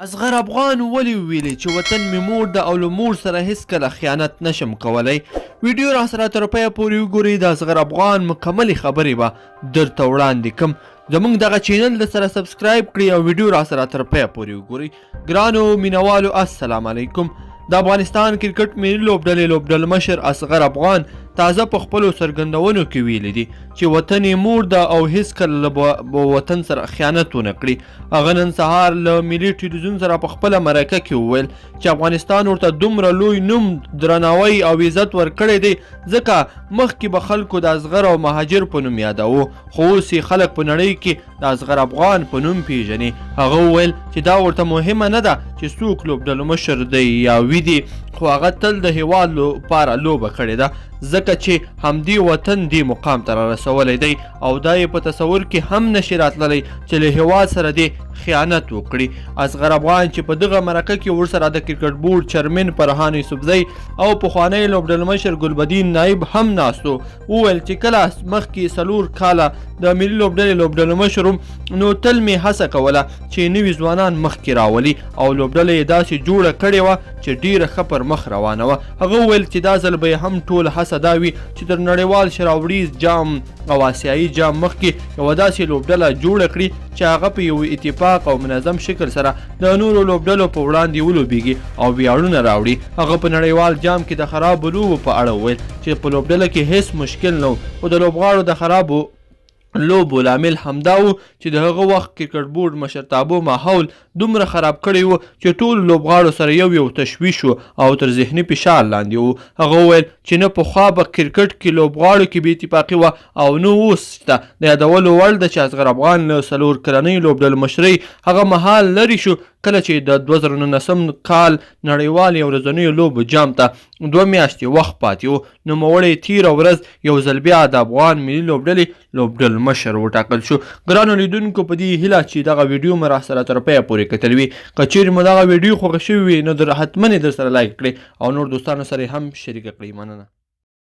اصغر افغان ولې ویلي چې وطن مې مور ده او له مور سره هیڅکله خیانت نشم کولی. ویډیو را سره تر پایه پورې وګورئ. د اصغر افغان مکملې خبرې به درته وړاندې کړم. زموږ دغه چینل د سره سبسکرایب کړئ او ویډیو را سره تر پایه پورې وګورئ. ګرانو مینوالو السلام علیکم. د افغانستان کرکټ ملي لوبډلې مشر اصغر افغان تازه په خپلو څرګندونو کې ویلي دي چې وطن یې مور ده او هیڅکله به وطن سره خیانت ونه کړي. هغه نن سهار له ملي ټلویزیون سره په خپله مرکه کې وویل چې افغانستان ورته دومره لوی نوم درناوی او عزت ورکړی دی ځکه مخکې به خلکو د اصغر او مهاجر په نوم یادوه، خو اوس یې خلک په نړۍ کې د اصغر افغان په نوم پیژني. هغه وویل چې دا ورته مهمه نه ده چې څوک لوبډلو مشر دی یا وي دي، خو هغه تل د هیواد لپاره لوبه کړې ده ځکه چې همدې وطن دې مقام ته رارسولی دی او دا یې په تصور کې هم نشي راتللی چې له هیواد سره دې خیانت وکړي. اصغر افغان چې په دغه مرکه کې ورسره د کرکټ بورډ چیرمن فرهان یوسفزی او پخوانی لوبډل مشر ګلبدین نایب هم ناست وویل چې کله مخکې 4 کاله د ملي لوبډلې مشر نو تل مې هڅه کوله چې نوي ځوانان مخکې راولي او لوبډله یې داسې جوړه کړې وه چې ډیره ښه پر مخ روانه وه. هغه وویل چې دا ځل به یې هم ټوله هڅه دا وي چې تر نړیوال شراوړیز جام او آسیایي جام مخکې یوه داسې لوبډله جوړه کړي چې هغه په یو اتفاق او منظم شکل سره د نورو لوبډلو په وړاندې ولوبیږي او ویاړونه راوړي. هغه په نړیوال جام کې د خرابو لوبو په اړه وویل چې په لوبډله کې هیڅ مشکل نه و، خو د لوبغاړو د خرابو لوبو لامل همدا و چې د هغه وخت کرکټ بورډ مشرتابه ماحول دومره خراب کړی و چې ټول لوبغاړو سره یو تشویش و او تر ذهني فشار لاندې و. هغه وویل چې نه پخوا به کرکټ کې لوبغاړو کې بې اتفاقي وه او نه اوس شته. د یادولو وړ ده چې اصغر افغان له 4 کلنۍ لوبډل مشرۍ هغه مهال لرې شو کله چې د 2019 کال نړیوال یو ورځنیو لوبو جام ته 2 میاشتې وخت پاتې و. نوموړی تیره ورځ یو ځل بیا د افغان ملي لوبډل مشر وټاکل شو. ګرانو لیدونکو په دې هیله چې دغه ویډیو مو را سره تر پایه پورې کتل وي. که چیرې مو دغه ویډیو خوښه شوې وي نو حتما یې در سره لایک کړئ او نور دوستانو سره هم شریکه کړئ. مننه.